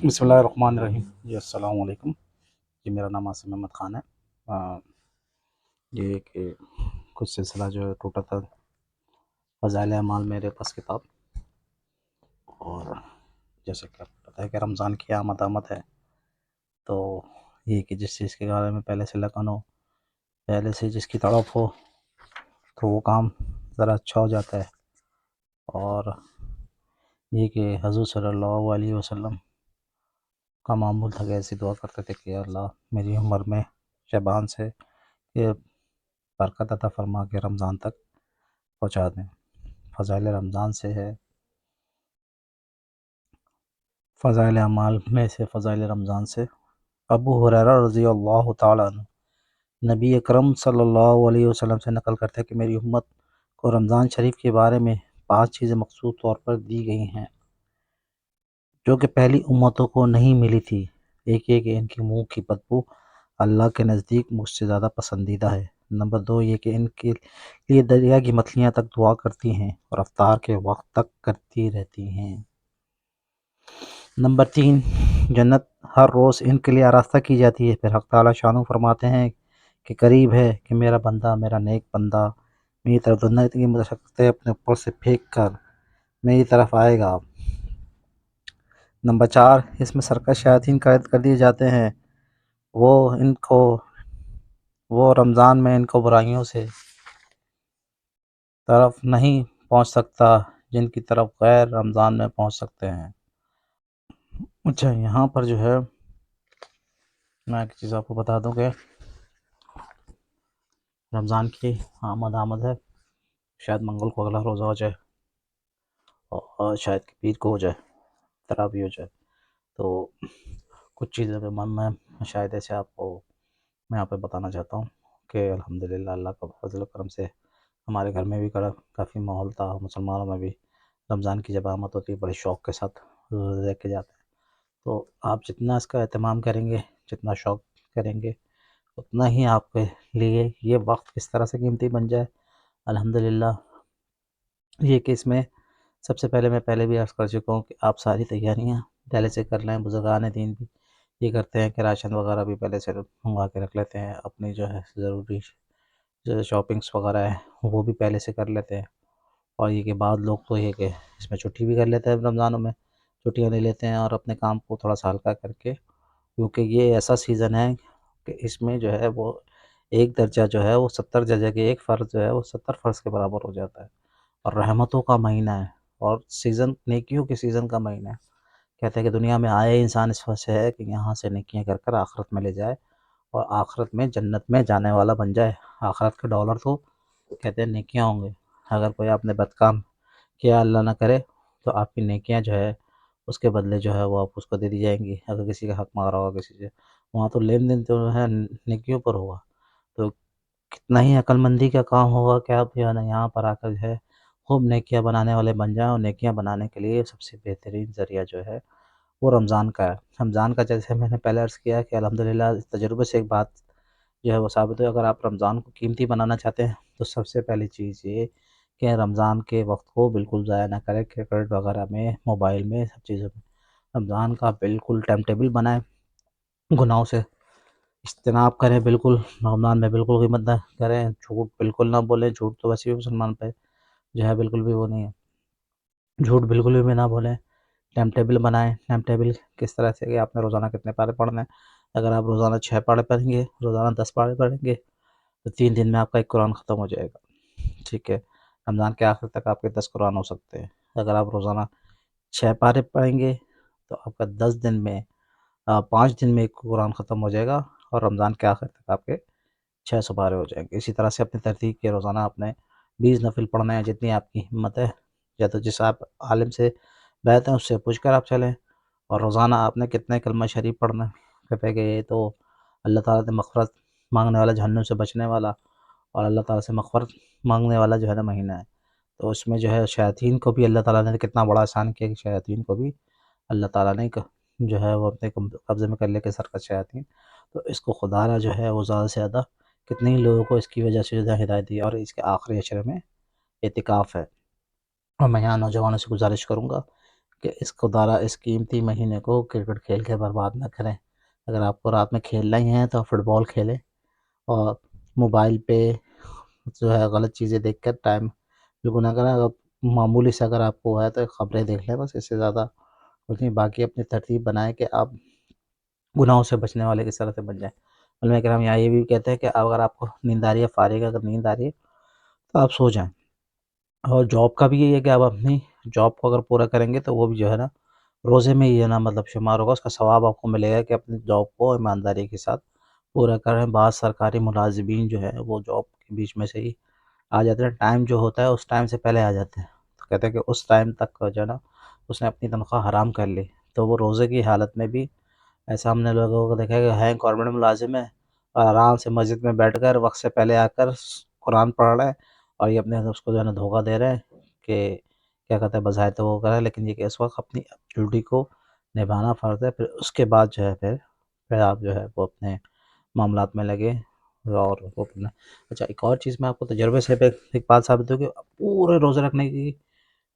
بسم اللہ الرحمن الرحیم جی السلام علیکم جی میرا نام عاصم احمد خان ہے یہ کہ کچھ سلسلہ جو ہے ٹوٹا تھا فضائل اعمال میرے پاس کتاب اور جیسے کہ آپ کو پتہ ہے کہ رمضان کی آمد ہے تو یہ کہ جس چیز کے بارے میں پہلے سے لگن ہو پہلے سے جس کی تڑپ ہو تو وہ کام ذرا اچھا ہو جاتا ہے اور یہ کہ حضور صلی اللہ علیہ وسلم کا معمول تھا کہ ایسی دعا کرتے تھے کہ اللہ میری عمر میں شعبان سے یہ برکت عطا فرما کے رمضان تک پہنچا دیں۔ فضائل رمضان سے ہے، فضائل اعمال میں سے فضائل رمضان سے ابو ہریرہ رضی اللہ تعالیٰ عنہ نبی اکرم صلی اللہ علیہ وسلم سے نقل کرتے ہیں کہ میری امت کو رمضان شریف کے بارے میں 5 چیزیں مخصوص طور پر دی گئی ہیں جو کہ پہلی امتوں کو نہیں ملی تھی۔ ایک یہ کہ ان کی منہ کی بدبو اللہ کے نزدیک مجھ سے زیادہ پسندیدہ ہے۔ نمبر 2 یہ کہ ان کے لیے دریا کی مچھلیاں تک دعا کرتی ہیں اور افطار کے وقت تک کرتی رہتی ہیں۔ نمبر 3 جنت ہر روز ان کے لیے آراستہ کی جاتی ہے۔ پھر حق تعالیٰ شانو فرماتے ہیں کہ قریب ہے کہ میرا بندہ، میرا نیک بندہ میری طرف دنیا کی مشقتیں اپنے اوپر سے پھینک کر میری طرف آئے گا۔ نمبر 4 اس میں سرکش شیاطین قید کر دیے جاتے ہیں، وہ رمضان میں ان کو برائیوں سے طرف نہیں پہنچ سکتا جن کی طرف غیر رمضان میں پہنچ سکتے ہیں۔ اچھا یہاں پر جو ہے میں ایک چیز آپ کو بتا دوں کہ رمضان کی آمد ہے، شاید منگل کو اگلا روزہ ہو جائے اور شاید کہ پیر کو ہو جائے، تراویح ہو جائے، تو کچھ چیزیں میں شاید ایسے آپ کو میں یہاں پہ بتانا چاہتا ہوں کہ الحمدللہ اللہ کا فضل و کرم سے ہمارے گھر میں بھی کافی ماحول تھا، مسلمانوں میں بھی رمضان کی جب آمد ہوتی ہے بڑے شوق کے ساتھ روزے رکھے جاتے ہیں۔ تو آپ جتنا اس کا اہتمام کریں گے، جتنا شوق کریں گے، اتنا ہی آپ کے لیے یہ وقت کس طرح سے قیمتی بن جائے۔ الحمدللہ یہ کہ اس میں سب سے پہلے میں پہلے بھی عرض کر چکا ہوں کہ آپ ساری تیاریاں پہلے سے کر لیں۔ بزرگان دین بھی یہ کرتے ہیں کہ راشن وغیرہ بھی پہلے سے منگوا کے رکھ لیتے ہیں، اپنی جو ہے ضروری جو شاپنگس وغیرہ ہے وہ بھی پہلے سے کر لیتے ہیں۔ اور یہ کہ بعض لوگ تو یہ کہ اس میں چھٹی بھی کر لیتے ہیں، رمضانوں میں چھٹیاں لے لیتے ہیں اور اپنے کام کو تھوڑا سا ہلکا کر کے، کیونکہ یہ ایسا سیزن ہے کہ اس میں جو ہے وہ ایک درجہ جو ہے وہ 70 درجہ کے ایک فرض جو ہے وہ 70 فرض کے برابر ہو جاتا ہے، اور رحمتوں کا مہینہ ہے اور سیزن نیکیوں کے سیزن کا مہینہ ہے۔ کہتے ہیں کہ دنیا میں آئے انسان اس وجہ سے ہے کہ یہاں سے نیکیاں کر کر آخرت میں لے جائے اور آخرت میں جنت میں جانے والا بن جائے۔ آخرت کے ڈالر تو کہتے ہیں نیکیاں ہوں گے، اگر کوئی آپ نے بد کام کیا اللہ نہ کرے تو آپ کی نیکیاں جو ہے اس کے بدلے جو ہے وہ آپ اس کو دے دی جائیں گی۔ اگر کسی کا حق مارا ہوگا کسی سے، وہاں تو لین دین تو ہے نیکیوں پر ہوگا، تو کتنا ہی عقل مندی کا کام ہوگا کہ آپ جو ہے نا یہاں پر آ کر جو ہے خوب نیکیاں بنانے والے بن جائیں۔ اور نیکیاں بنانے کے لیے سب سے بہترین ذریعہ جو ہے وہ رمضان کا ہے۔ رمضان کا جیسے میں نے پہلے عرض کیا کہ الحمدللہ اس تجربے سے ایک بات جو ہے وہ ثابت ہے، اگر آپ رمضان کو قیمتی بنانا چاہتے ہیں تو سب سے پہلی چیز یہ کہ رمضان کے وقت کو بالکل ضائع نہ کریں، کرکٹ وغیرہ میں، موبائل میں، سب چیزوں میں۔ رمضان کا بالکل ٹائم ٹیبل بنائیں، گناہوں سے اجتناب کریں، بالکل رمضان میں بالکل غیبت نہ کریں، جھوٹ بالکل نہ بولیں، جھوٹ تو ویسے بھی مسلمان پہ جو ہے بالکل بھی وہ نہیں ہے، جھوٹ بالکل بھی نہ بولیں۔ ٹائم ٹیبل بنائیں، ٹائم ٹیبل کس طرح سے کہ آپ نے روزانہ کتنے پارے پڑھنے ہیں۔ اگر آپ روزانہ 6 پارے پڑھیں گے، روزانہ 10 پارے پڑھیں گے تو 3 دن میں آپ کا ایک قرآن ختم ہو جائے گا، ٹھیک ہے۔ رمضان کے آخر تک آپ کے 10 قرآن ہو سکتے ہیں۔ اگر آپ روزانہ 6 پارے پڑھیں گے تو آپ کا 10 دن میں 5 دن میں ایک قرآن ختم ہو جائے گا، اور رمضان کے آخر تک آپ کے 600 پارے ہو جائیں گے۔ اسی طرح سے اپنی ترتیب کے روزانہ آپ نے 20 نفل پڑھنا ہے، جتنی آپ کی ہمت ہے، یا تو جس آپ عالم سے بیعت ہیں اس سے پوچھ کر آپ چلیں۔ اور روزانہ آپ نے کتنے کلمہ شریف پڑھنا ہے، کہتے ہیں کہ یہ تو اللہ تعالیٰ سے مغفرت مانگنے والا، جہنم سے بچنے والا اور اللہ تعالیٰ سے مغفرت مانگنے والا جو ہے نا مہینہ ہے، تو اس میں جو ہے شیاطین کو بھی اللہ تعالیٰ نے کتنا بڑا احسان کیا کہ شیاطین کو بھی اللہ تعالیٰ نے جو ہے وہ اپنے قبضے میں کر لے کے سرکش شیاطین، تو اس کو خدا را جو ہے وہ زیادہ سے زیادہ کتنے ہی لوگوں کو اس کی وجہ سے جو ہے ہدایت دی، اور اس کے آخری عشرے میں اعتکاف ہے۔ اور میں یہاں نوجوانوں سے گزارش کروں گا کہ اس قیمتی مہینے کو کرکٹ کھیل کے برباد نہ کریں. اگر آپ کو رات میں کھیلنا ہی ہے تو فٹ بال کھیلیں، اور موبائل پہ جو ہے غلط چیزیں دیکھ کر ٹائم بالکل نہ کریں. اگر معمولی سے اگر آپ کو ہے تو خبریں دیکھ لیں، بس اس سے زیادہ کچھ نہیں. باقی اپنی ترتیب بنائیں کہ آپ گناہوں سے بچنے والے کس طرح سے بن جائیں. علماء کرام یہاں یہ بھی کہتے ہیں کہ اگر آپ کو نیند آ رہی ہے، فارغ اگر نیند آ رہی ہے تو آپ سو جائیں. اور جاب کا بھی یہی ہے کہ آپ اپنی جاب کو اگر پورا کریں گے تو وہ بھی جو ہے نا روزے میں ہی ہے نا مطلب شمار ہوگا، اس کا ثواب آپ کو ملے گا کہ اپنی جاب کو ایمانداری کے ساتھ پورا کریں. بعض سرکاری ملازمین جو ہے وہ جاب کے بیچ میں سے ہی آ جاتے ہیں، ٹائم جو ہوتا ہے اس ٹائم سے پہلے آ جاتے ہیں، تو کہتے ہیں کہ اس ٹائم تک جو ہے نا اس نے اپنی تنخواہ حرام کر لی. تو وہ روزے کی حالت میں بھی ایسا ہم نے لوگوں کو دیکھا کہ ہے گورنمنٹ ملازم ہے اور آرام سے مسجد میں بیٹھ کر وقت سے پہلے آ کر قرآن پڑھ رہے ہیں، اور یہ اپنے اس کو جو ہے نا دھوکہ دے رہے ہیں کہ کیا کہتے ہیں بظاہر تو وہ کریں، لیکن یہ کہ اس وقت اپنی ڈیوٹی کو نبھانا فرض ہے. پھر اس کے بعد جو ہے پھر آپ جو ہے وہ اپنے معاملات میں لگے اور وہ اپنا. اچھا ایک اور چیز میں آپ کو تجربے سے ایک بات ثابت ہو کہ پورے روزے رکھنے کی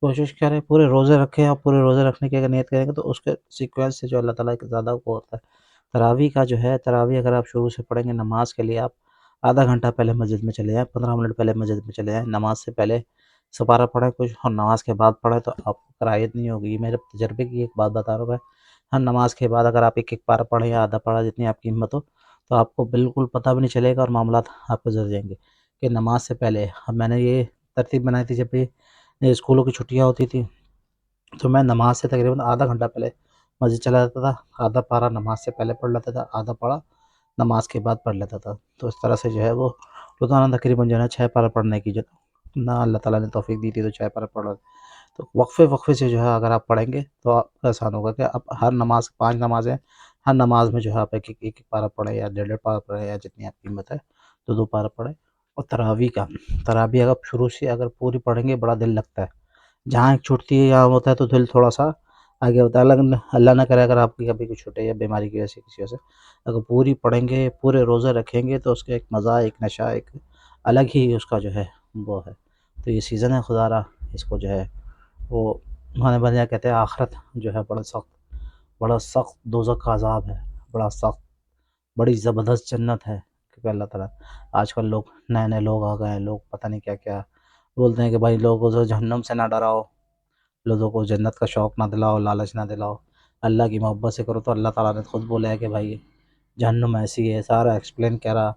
کوشش کریں، پورے روزے رکھیں، اور پورے روزے رکھنے کی اگر نیت کریں گے تو اس کے سیکوینس سے جو اللہ تعالیٰ کے زیادہ وہ ہوتا ہے. تراویح کا جو ہے تراویح اگر آپ شروع سے پڑھیں گے نماز کے لیے، آپ آدھا گھنٹہ پہلے مسجد میں چلے جائیں، 15 منٹ پہلے مسجد میں چلے جائیں، نماز سے پہلے سپارہ پڑھیں کچھ اور نماز کے بعد پڑھیں تو آپ کو کراہیت نہیں ہوگی. یہ میرے تجربے کی ایک بات بتا رہا ہوں میں. ہر نماز کے بعد اگر آپ ایک ایک پارہ پڑھیں یا آدھا پارہ جتنی آپ کی ہمت ہو تو آپ کو بالکل پتہ بھی نہیں چلے گا اور معاملات آپ کو گزر جائیں گے. کہ نماز سے پہلے میں نے یہ ترتیب بنائی تھی جب بھی اسکولوں کی چھٹیاں ہوتی تھیں تو میں نماز سے تقریباً آدھا گھنٹہ پہلے مسجد چلا جاتا تھا، آدھا پارہ نماز سے پہلے پڑھ لیتا تھا، آدھا پارہ نماز کے بعد پڑھ لیتا تھا. تو اس طرح سے جو ہے وہ روزانہ تقریباً جو ہے نا 6 پارہ پڑھنے کی جو نہ اللہ تعالیٰ نے توفیق دی تھی تو 6 پارہ پڑھ رہا. تو وقفے سے جو ہے اگر آپ پڑھیں گے تو آپ آسان ہوگا کہ آپ ہر نماز 5 نمازیں ہر نماز میں جو ہے آپ ایک پارہ پڑھیں یا 1.5 پارہ پڑھیں یا جتنی آپ کی ہمت ہے تو 2 پارہ پڑھیں. اور تراویح اگر شروع سے اگر پوری پڑھیں گے بڑا دل لگتا ہے. جہاں ایک چھوٹتی ہے یہاں ہوتا ہے تو دل تھوڑا سا آگے ہوتا ہے. اللہ نہ کرے اگر آپ کی کبھی کچھ چھوٹے یا بیماری کی وجہ سے کسی وجہ سے اگر پوری پڑھیں گے پورے روزے رکھیں گے تو اس کا ایک مزہ، ایک نشہ، ایک الگ ہی اس کا جو ہے وہ ہے. تو یہ سیزن ہے خدا را، اس کو جو ہے وہ ہمارے بندہ کہتے ہیں آخرت جو ہے بڑا سخت دوزخ کا عذاب ہے، بڑا سخت، بڑی زبردست جنت ہے. کیونکہ اللہ تعالیٰ آج کل لوگ نئے لوگ آ گئے ہیں، لوگ پتہ نہیں کیا کیا بولتے ہیں کہ بھائی لوگوں کو جہنم سے نہ ڈراؤ، لوگوں کو جنت کا شوق نہ دلاؤ، لالچ نہ دلاؤ، اللہ کی محبت سے کرو. تو اللہ تعالیٰ نے خود بولا ہے کہ بھائی جہنم ایسی ہے، سارا ایکسپلین کرا،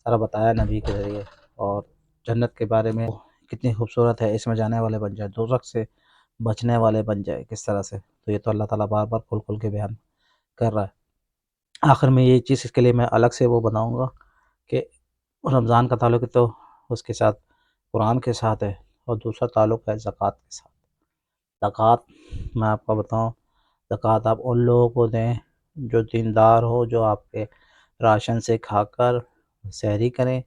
سارا بتایا نبی کے ذریعے. اور جنت کے بارے میں کتنی خوبصورت ہے، اس میں جانے والے بن جائے، دوزخ سے بچنے والے بن جائے کس طرح سے. تو یہ تو اللہ تعالیٰ بار بار کھول کے بیان کر رہا ہے. آخر میں یہ چیز اس کے لیے میں الگ سے وہ بناؤں گا کہ رمضان کا تعلق تو اس کے ساتھ قرآن کے ساتھ ہے، اور دوسرا تعلق ہے زکوٰۃ کے ساتھ. زکوٰۃ میں آپ کو بتاؤں، زکوٰۃ آپ ان لوگوں کو دیں جو دیندار ہو، جو آپ کے راشن سے کھا کر سحری کریں،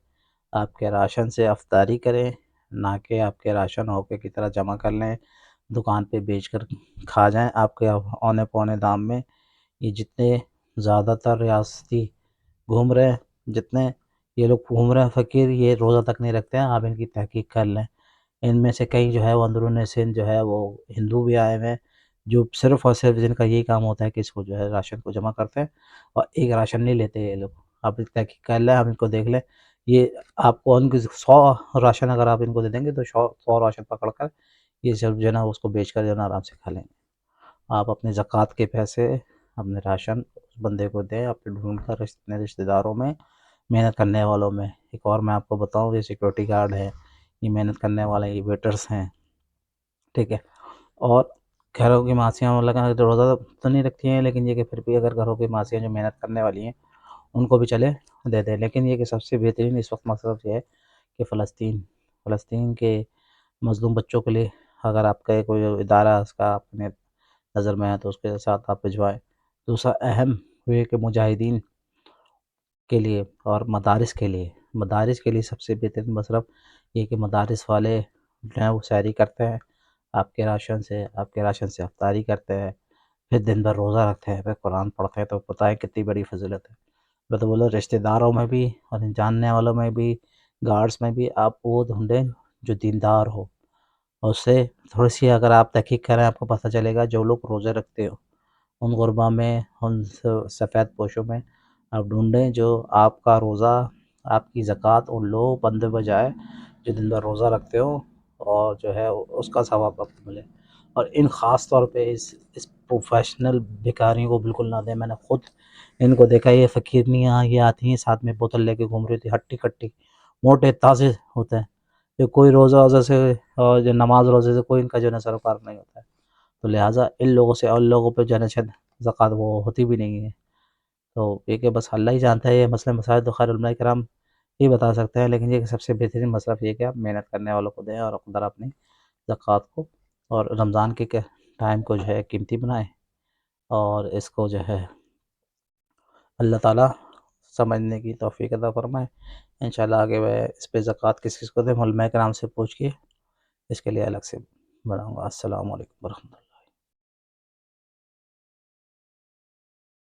آپ کے راشن سے افطاری کریں، نہ کہ آپ کے راشن ہوکے کی طرح جمع کر لیں دکان پہ بیچ کر کھا جائیں آپ کے اونے پونے دام میں. یہ جتنے زیادہ تر ریاستی گھوم رہے ہیں، جتنے یہ لوگ گھوم رہے ہیں فقیر، یہ روزہ تک نہیں رکھتے ہیں. آپ ان کی تحقیق کر لیں. ان میں سے کئی جو ہے وہ اندرون سندھ جو ہے وہ ہندو بھی آئے ہوئے ہیں جو صرف اور صرف جن کا یہی کام ہوتا ہے کہ اس کو جو ہے راشن کو جمع کرتے ہیں اور ایک راشن نہیں لیتے یہ لوگ. آپ ان کی تحقیق کر لیں، آپ ان کو دیکھ لیں. یہ آپ کو ان کی 100 راشن اگر آپ ان کو دے دیں گے تو 100 راشن پکڑ کر یہ سب جو ہے نا اس کو بیچ کر جو ہے نا آرام سے کھا لیں گے. آپ اپنے زکوٰۃ کے پیسے اپنے راشن اس بندے کو دیں، اپنے ڈھونڈ کر اپنے رشتہ داروں میں، محنت کرنے والوں میں. ایک اور میں آپ کو بتاؤں، یہ سیکورٹی گارڈ ہے، یہ محنت کرنے والے، یہ ویٹرز ہیں، ٹھیک ہے. اور گھروں کی ماسیاں لگا روزہ تو نہیں رکھتی ہیں، لیکن یہ کہ پھر بھی اگر گھروں کی ماسیاں جو محنت کرنے والی ہیں ان کو بھی چلے دے دیں. لیکن یہ کہ سب سے بہترین اس وقت مصرف یہ ہے کہ فلسطین کے مظلوم بچوں کے لیے اگر آپ کا کوئی ادارہ اس کا اپنے نظر میں ہے تو اس کے ساتھ آپ بھجوائیں. دوسرا اہم یہ کہ مجاہدین کے لیے اور مدارس کے لیے سب سے بہترین مصرف یہ کہ مدارس والے جو ہیں وہ سحری کرتے ہیں آپ کے راشن سے افطاری کرتے ہیں، پھر دن بھر روزہ رکھتے ہیں، پھر قرآن پڑھتے ہیں. تو پتہ ہے کتنی بڑی فضیلت ہے. میں تو بولوں رشتہ داروں میں بھی اور جاننے والوں میں بھی، گارڈس میں بھی آپ وہ ڈھونڈیں جو دیندار ہو، اور اس سے تھوڑی سی اگر آپ تحقیق کریں آپ کو پتہ چلے گا جو لوگ روزے رکھتے ہو ان غربا میں، ان سفید پوشوں میں آپ ڈھونڈیں جو آپ کا روزہ، آپ کی زکوٰۃ ان لوگوں بندے بجائے جو دن بھر روزہ رکھتے ہو، اور جو ہے اس کا ثواب آپ کو ملے۔ اور ان خاص طور پہ اس پروفیشنل بھکاریوں کو بالکل نہ دیں۔ میں نے خود ان کو دیکھا، یہ فقیرنیاں یہ آتی ہیں ساتھ میں بوتل لے کے گھوم رہی تھی، ہٹی کٹی، موٹے تازے ہوتے ہیں، کہ کوئی روزہ ووزہ سے اور جو نماز روزے سے کوئی ان کا جو ہے سروکار نہیں ہوتا ہے، تو لہٰذا ان لوگوں سے اور لوگوں پہ جو ہے شاید زکوٰۃ وہ ہوتی بھی نہیں ہے۔ تو یہ کہ بس اللہ ہی جانتا ہے یہ مسئلے مسائل، تو خیر علماء کرام یہ بتا سکتے ہیں، لیکن یہ سب سے بہترین مصرف یہ کہ آپ محنت کرنے والوں کو دیں اور اقدار اپنی زکوٰۃ کو اور رمضان کے ٹائم کو جو ہے قیمتی بنائیں، اور اس کو جو ہے اللہ تعالیٰ سمجھنے کی توفیق عطا فرمائے۔ انشاءاللہ آگے میں اس پہ زکوٰۃ کس کس کو دیں علماء کرام سے پوچھ کے اس کے لیے الگ سے بڑھاؤں گا۔ السلام علیکم ورحمۃ اللہ۔